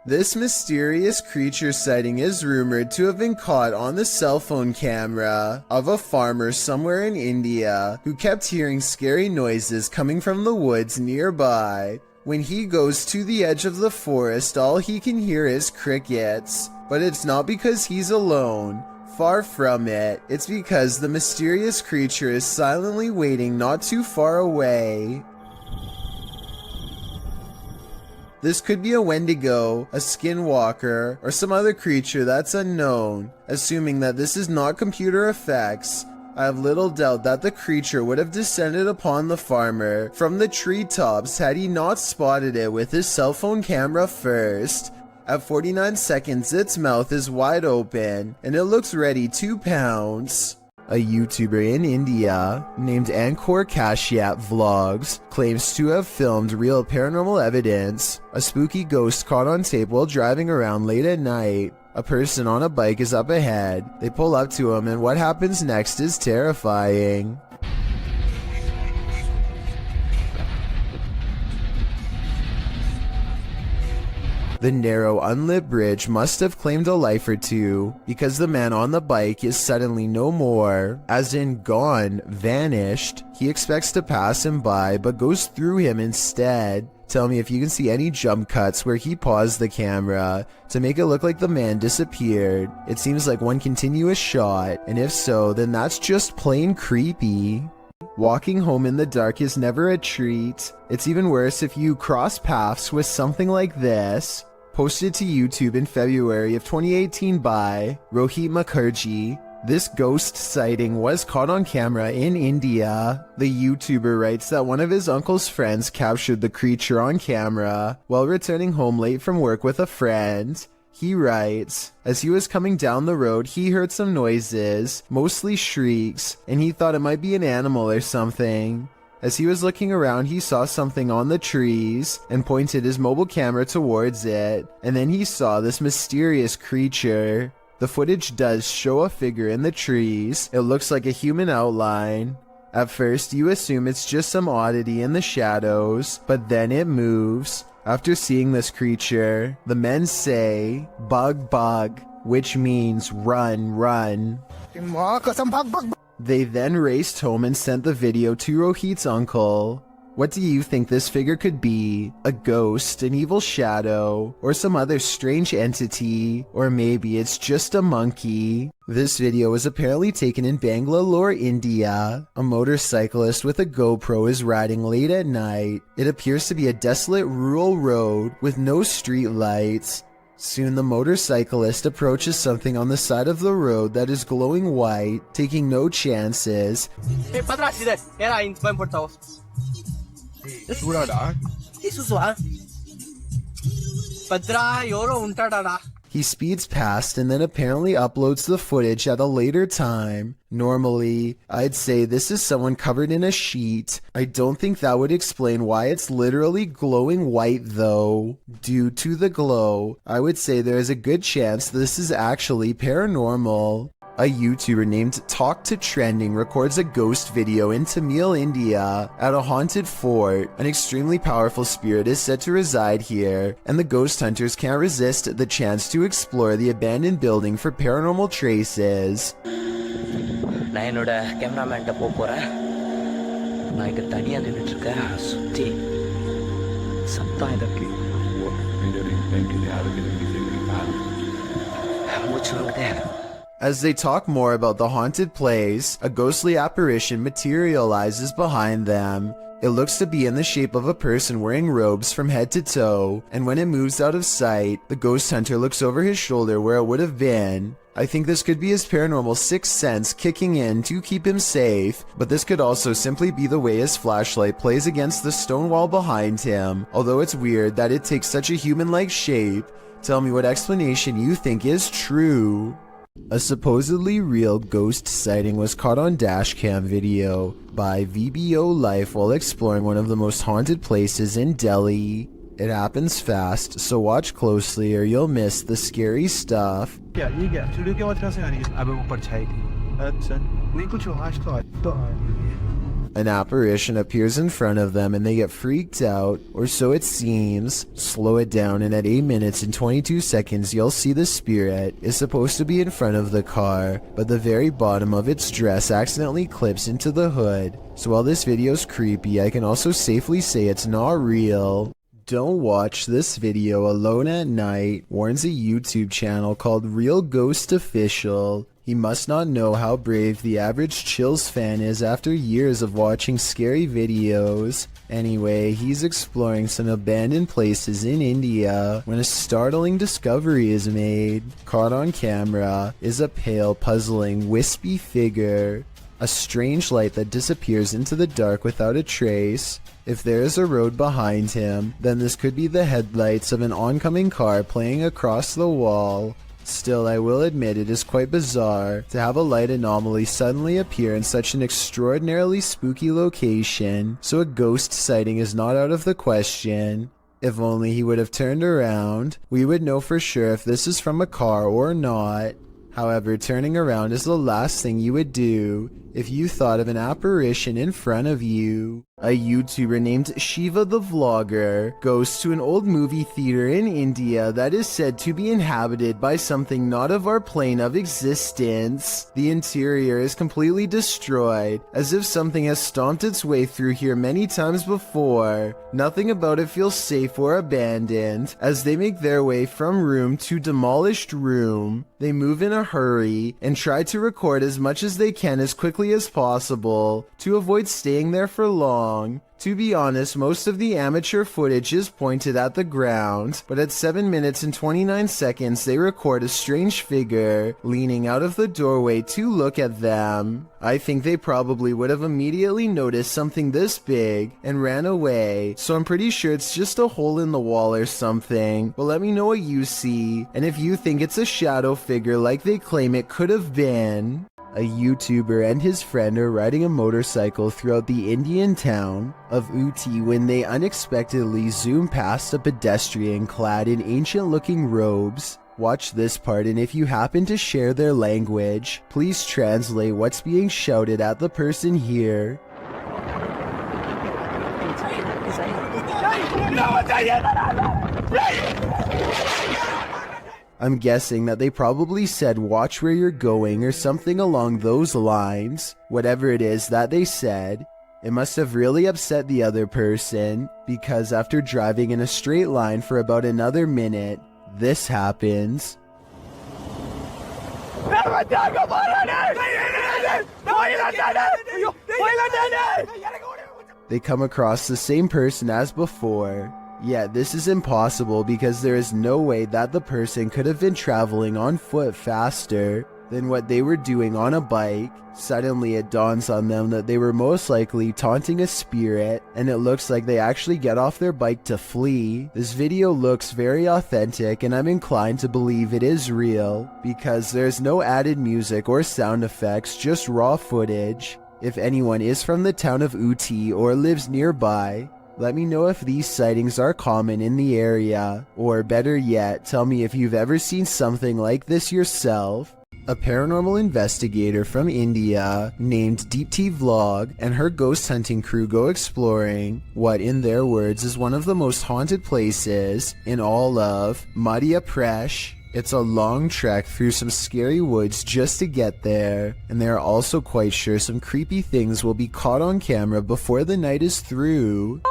This mysterious creature sighting is rumored to have been caught on the cell phone camera of a farmer somewhere in India who kept hearing scary noises coming from the woods nearby. When he goes to the edge of the forest, all he can hear is crickets. But it's not because he's alone. Far from it. It's because the mysterious creature is silently waiting not too far away. This could be a Wendigo, a skinwalker, or some other creature that's unknown. Assuming that this is not computer effects, I have little doubt that the creature would have descended upon the farmer from the treetops had he not spotted it with his cell phone camera first. At 49 seconds, its mouth is wide open, and it looks ready to pounce. A YouTuber in India named Ankur Kashyap Vlogs claims to have filmed real paranormal evidence. A spooky ghost caught on tape while driving around late at night. A person on a bike is up ahead. They pull up to him, and what happens next is terrifying. The narrow, unlit bridge must have claimed a life or two, because the man on the bike is suddenly no more, as in gone, vanished. He expects to pass him by, but goes through him instead. Tell me if you can see any jump cuts where he paused the camera to make it look like the man disappeared. It seems like one continuous shot, and if so, then that's just plain creepy. Walking home in the dark is never a treat. It's even worse if you cross paths with something like this. Posted to YouTube in February of 2018 by Rohit Mukherjee. This ghost sighting was caught on camera in India. The YouTuber writes that one of his uncle's friends captured the creature on camera while returning home late from work with a friend. He writes, as he was coming down the road, he heard some noises, mostly shrieks, and he thought it might be an animal or something. As he was looking around, he saw something on the trees and pointed his mobile camera towards it, and then he saw this mysterious creature. The footage does show a figure in the trees. It looks like a human outline. At first, you assume it's just some oddity in the shadows, but then it moves. After seeing this creature, the men say, "Bug, bug," which means run, run. They then raced home and sent the video to Rohit's uncle. What do you think this figure could be? A ghost, an evil shadow, or some other strange entity? Or maybe it's just a monkey? This video was apparently taken in Bangalore, India. A motorcyclist with a GoPro is riding late at night. It appears to be a desolate rural road with no street lights. Soon the motorcyclist approaches something on the side of the road that is glowing white, taking no chances. He speeds past and then apparently uploads the footage at a later time. Normally, I'd say this is someone covered in a sheet. I don't think that would explain why it's literally glowing white though. Due to the glow, I would say there is a good chance this is actually paranormal. A YouTuber named Talk to Trending records a ghost video in Tame, India, at a haunted fort. An extremely powerful spirit is said to reside here, and the ghost hunters can't resist the chance to explore the abandoned building for paranormal traces. நான் என்னோட கேமராமேன்ட்ட போறேன். நான் இங்க தனியா நின்னுட்டு இருக்கேன். சுத்தி சத்தம் இதற்கு மூச்சு வாங்குதே. As they talk more about the haunted place, a ghostly apparition materializes behind them. It looks to be in the shape of a person wearing robes from head to toe, and when it moves out of sight, the ghost hunter looks over his shoulder where it would have been. I think this could be his paranormal sixth sense kicking in to keep him safe, but this could also simply be the way his flashlight plays against the stone wall behind him, although it's weird that it takes such a human-like shape. Tell me what explanation you think is true. A supposedly real ghost sighting was caught on dashcam video by VBO Life while exploring one of the most haunted places in Delhi. It happens fast, so watch closely or you'll miss the scary stuff. An apparition appears in front of them and they get freaked out, or so it seems. Slow it down and at 8 minutes and 22 seconds you'll see the spirit is supposed to be in front of the car, but the very bottom of its dress accidentally clips into the hood. So while this video's creepy, I can also safely say it's not real. Don't watch this video alone at night, warns a YouTube channel called Real Ghost Official. He must not know how brave the average Chills fan is after years of watching scary videos. Anyway, he's exploring some abandoned places in India when a startling discovery is made. Caught on camera is a pale, puzzling, wispy figure. A strange light that disappears into the dark without a trace. If there is a road behind him, then this could be the headlights of an oncoming car playing across the wall. Still, I will admit it is quite bizarre to have a light anomaly suddenly appear in such an extraordinarily spooky location, so a ghost sighting is not out of the question. If only he would have turned around, we would know for sure if this is from a car or not. However, turning around is the last thing you would do if you thought of an apparition in front of you. A YouTuber named Shiva the Vlogger goes to an old movie theater in India that is said to be inhabited by something not of our plane of existence. The interior is completely destroyed, as if something has stomped its way through here many times before. Nothing about it feels safe or abandoned. As they make their way from room to demolished room, they move in a hurry and try to record as much as they can as quickly as possible to avoid staying there for long. To be honest, most of the amateur footage is pointed at the ground, but at 7 minutes and 29 seconds they record a strange figure leaning out of the doorway to look at them. I think they probably would have immediately noticed something this big and ran away, so I'm pretty sure it's just a hole in the wall or something. But let me know what you see, and if you think it's a shadow figure like they claim it could have been. A YouTuber and his friend are riding a motorcycle throughout the Indian town of Ooty when they unexpectedly zoom past a pedestrian clad in ancient-looking robes. Watch this part, and if you happen to share their language, please translate what's being shouted at the person here. I'm guessing that they probably said watch where you're going or something along those lines. Whatever it is that they said, it must have really upset the other person, because after driving in a straight line for about another minute, this happens. They come across the same person as before. Yet this is impossible because there is no way that the person could have been traveling on foot faster than what they were doing on a bike. Suddenly it dawns on them that they were most likely taunting a spirit, and it looks like they actually get off their bike to flee. This video looks very authentic, and I'm inclined to believe it is real because there's no added music or sound effects, just raw footage. If anyone is from the town of Ooty or lives nearby, let me know if these sightings are common in the area, or better yet, tell me if you've ever seen something like this yourself. A paranormal investigator from India named Deepti Vlog and her ghost hunting crew go exploring what, in their words, is one of the most haunted places in all of Madhya Pradesh. It's a long trek through some scary woods just to get there, and they are also quite sure some creepy things will be caught on camera before the night is through.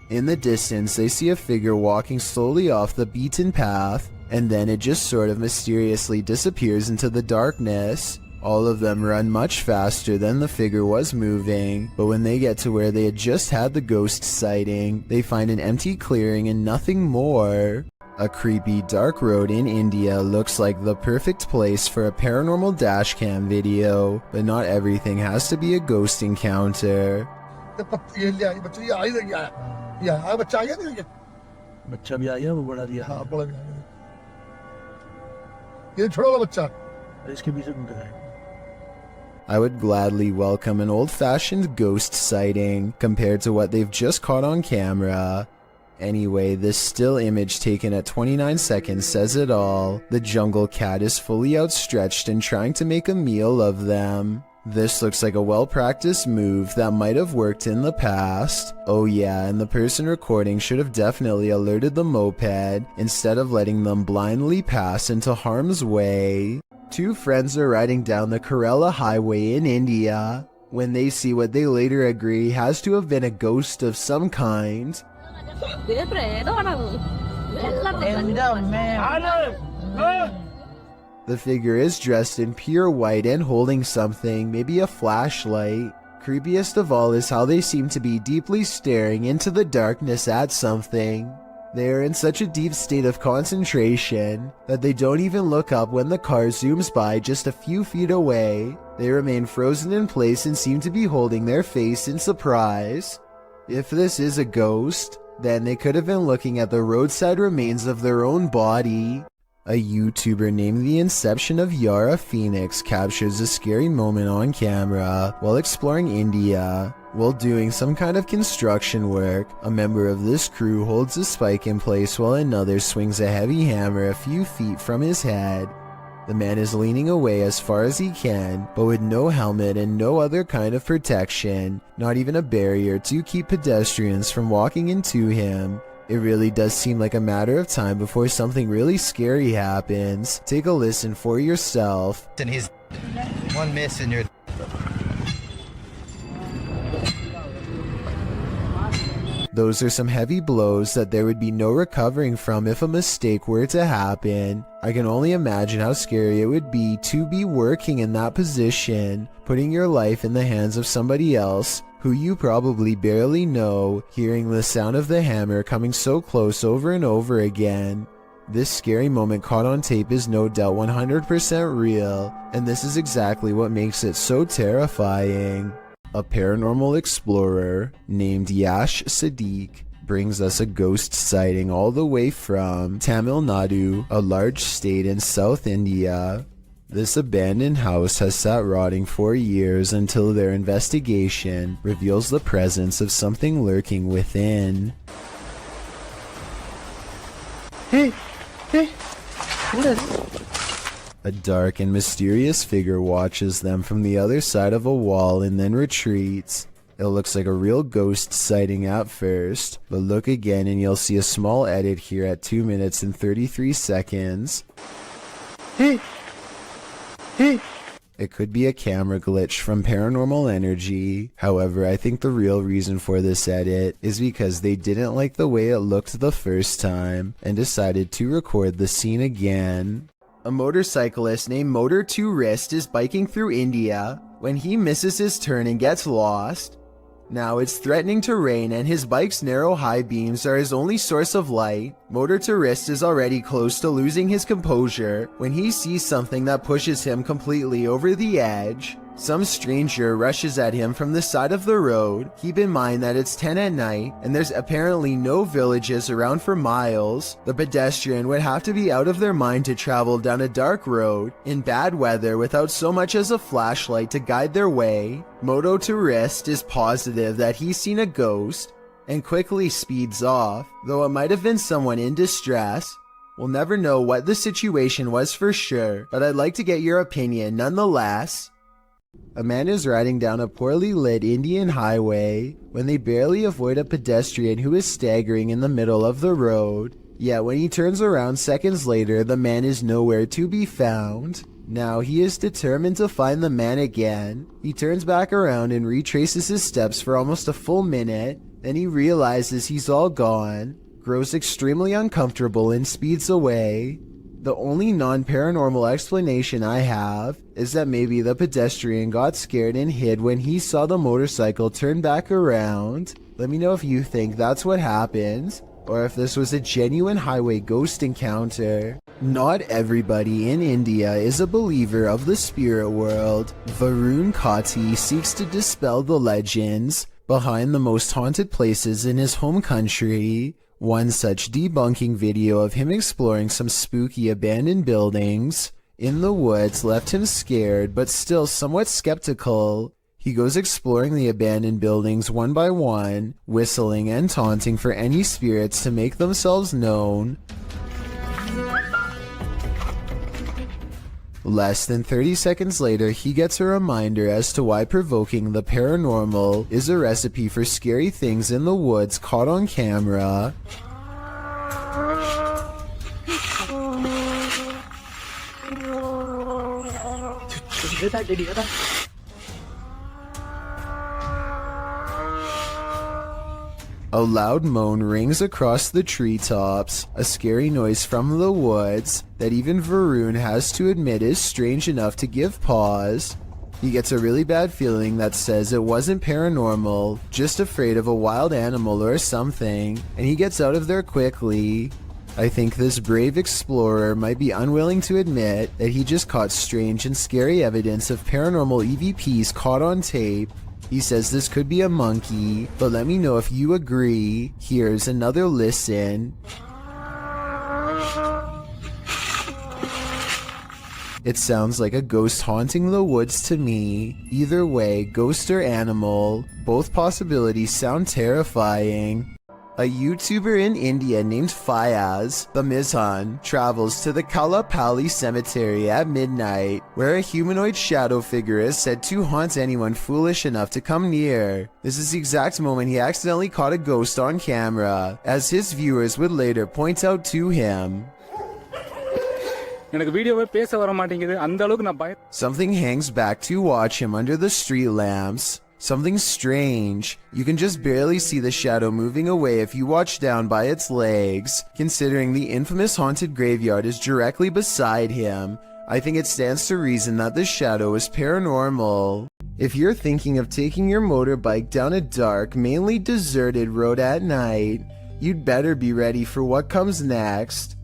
In the distance, they see a figure walking slowly off the beaten path, and then it just sort of mysteriously disappears into the darkness. All of them run much faster than the figure was moving, but when they get to where they had just had the ghost sighting, they find an empty clearing and nothing more. A creepy dark road in India looks like the perfect place for a paranormal dashcam video, but not everything has to be a ghost encounter. I would gladly welcome an old-fashioned ghost sighting compared to what they've just caught on camera. Anyway, this still image taken at 29 seconds says it all. The jungle cat is fully outstretched and trying to make a meal of them. This looks like a well-practiced move that might have worked in the past. Oh yeah, and the person recording should have definitely alerted the moped instead of letting them blindly pass into harm's way. Two friends are riding down the Kerala highway in India when they see what they later agree has to have been a ghost of some kind. The figure is dressed in pure white and holding something, maybe a flashlight. Creepiest of all is how they seem to be deeply staring into the darkness at something. They are in such a deep state of concentration that they don't even look up when the car zooms by just a few feet away. They remain frozen in place and seem to be holding their face in surprise. If this is a ghost, then they could have been looking at the roadside remains of their own body. A YouTuber named The Inception of Yara Phoenix captures a scary moment on camera while exploring India. While doing some kind of construction work, a member of this crew holds a spike in place while another swings a heavy hammer a few feet from his head. The man is leaning away as far as he can, but with no helmet and no other kind of protection, not even a barrier to keep pedestrians from walking into him. It really does seem like a matter of time before something really scary happens. Take a listen for yourself. And he's one miss and you're... Those are some heavy blows that there would be no recovering from if a mistake were to happen. I can only imagine how scary it would be to be working in that position, putting your life in the hands of somebody else who you probably barely know, hearing the sound of the hammer coming so close over and over again. This scary moment caught on tape is no doubt 100% real, and this is exactly what makes it so terrifying. A paranormal explorer named Yash Sadiq brings us a ghost sighting all the way from Tamil Nadu, a large state in South India. This abandoned house has sat rotting for years until their investigation reveals the presence of something lurking within. Hey, what is it? A dark and mysterious figure watches them from the other side of a wall and then retreats. It looks like a real ghost sighting at first, but look again and you'll see a small edit here at 2 minutes and 33 seconds. Hey! It could be a camera glitch from Paranormal Energy. However, I think the real reason for this edit is because they didn't like the way it looked the first time and decided to record the scene again. A motorcyclist named Motor 2 Wrist is biking through India when he misses his turn and gets lost. Now it's threatening to rain and his bike's narrow high beams are his only source of light. Motor 2 Wrist is already close to losing his composure when he sees something that pushes him completely over the edge. Some stranger rushes at him from the side of the road. Keep in mind that it's 10 at night and there's apparently no villages around for miles. The pedestrian would have to be out of their mind to travel down a dark road in bad weather without so much as a flashlight to guide their way. Moto to Wrist is positive that he's seen a ghost and quickly speeds off, though it might have been someone in distress. We'll never know what the situation was for sure, but I'd like to get your opinion nonetheless. A man is riding down a poorly lit Indian highway when they barely avoid a pedestrian who is staggering in the middle of the road. Yet when he turns around seconds later, the man is nowhere to be found. Now he is determined to find the man again. He turns back around and retraces his steps for almost a full minute. Then he realizes he's all gone, grows extremely uncomfortable and speeds away. The only non-paranormal explanation I have is that maybe the pedestrian got scared and hid when he saw the motorcycle turn back around. Let me know if you think that's what happened, or if this was a genuine highway ghost encounter. Not everybody in India is a believer of the spirit world. Varun Kati seeks to dispel the legends behind the most haunted places in his home country. One such debunking video of him exploring some spooky abandoned buildings in the woods left him scared but still somewhat skeptical. He goes exploring the abandoned buildings one by one, whistling and taunting for any spirits to make themselves known. Less than 30 seconds later, he gets a reminder as to why provoking the paranormal is a recipe for scary things in the woods caught on camera. A loud moan rings across the treetops, a scary noise from the woods that even Varun has to admit is strange enough to give pause. He gets a really bad feeling that says it wasn't paranormal, just afraid of a wild animal or something, and he gets out of there quickly. I think this brave explorer might be unwilling to admit that he just caught strange and scary evidence of paranormal EVPs caught on tape. He says this could be a monkey, but let me know if you agree. Here's another listen. It sounds like a ghost haunting the woods to me. Either way, ghost or animal, both possibilities sound terrifying. A YouTuber in India named Fayaz, the Mizhan, travels to the Kalapalli cemetery at midnight, where a humanoid shadow figure is said to haunt anyone foolish enough to come near. This is the exact moment he accidentally caught a ghost on camera, as his viewers would later point out to him. Something hangs back to watch him under the street lamps. Something strange. You can just barely see the shadow moving away if you watch down by its legs. Considering the infamous haunted graveyard is directly beside him, I think it stands to reason that the shadow is paranormal. If you're thinking of taking your motorbike down a dark, mainly deserted road at night, you'd better be ready for what comes next.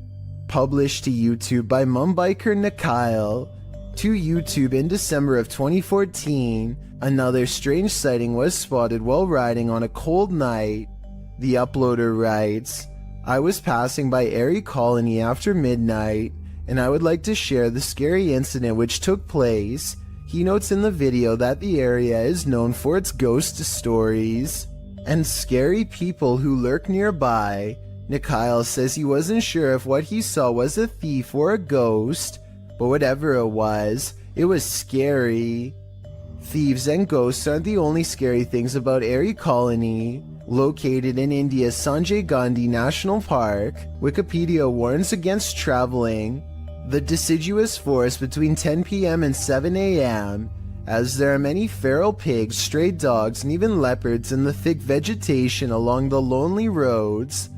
Published to YouTube by Mumbiker Nikhail. To YouTube in December of 2014, another strange sighting was spotted while riding on a cold night. The uploader writes, I was passing by Airy Colony after midnight, and I would like to share the scary incident which took place. He notes in the video that the area is known for its ghost stories and scary people who lurk nearby. Nikhail says he wasn't sure if what he saw was a thief or a ghost, but whatever it was scary. Thieves and ghosts aren't the only scary things about Airy Colony. Located in India's Sanjay Gandhi National Park, Wikipedia warns against traveling the deciduous forest between 10 p.m. and 7 a.m., as there are many feral pigs, stray dogs, and even leopards in the thick vegetation along the lonely roads.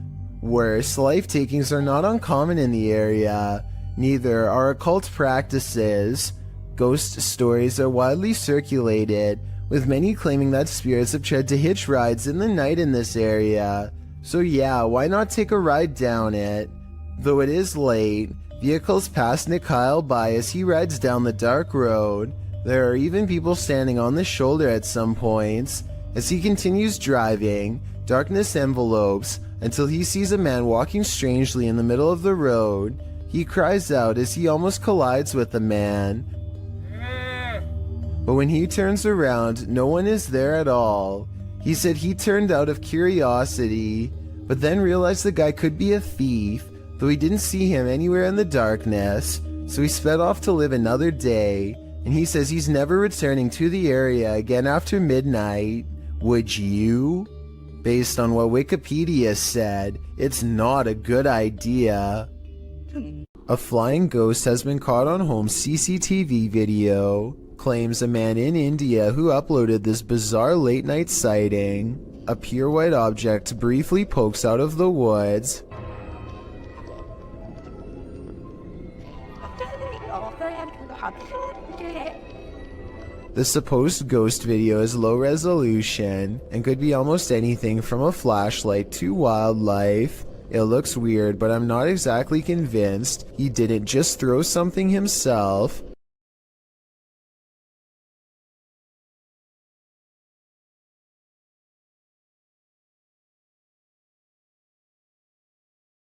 Worse, life takings are not uncommon in the area. Neither are occult practices. Ghost stories are widely circulated, with many claiming that spirits have tried to hitch rides in the night in this area. So yeah, why not take a ride down it? Though it is late, vehicles pass Nikhail by as he rides down the dark road. There are even people standing on the shoulder at some points. As he continues driving, darkness envelopes until he sees a man walking strangely in the middle of the road. He cries out as he almost collides with the man. But when he turns around, no one is there at all. He said he turned out of curiosity, but then realized the guy could be a thief, though he didn't see him anywhere in the darkness, so he sped off to live another day, and he says he's never returning to the area again after midnight. Would you? Based on what Wikipedia said, it's not a good idea. A flying ghost has been caught on home CCTV video, claims a man in India who uploaded this bizarre late-night sighting. A pure white object briefly pokes out of the woods. The supposed ghost video is low resolution and could be almost anything from a flashlight to wildlife. It looks weird, but I'm not exactly convinced he didn't just throw something himself.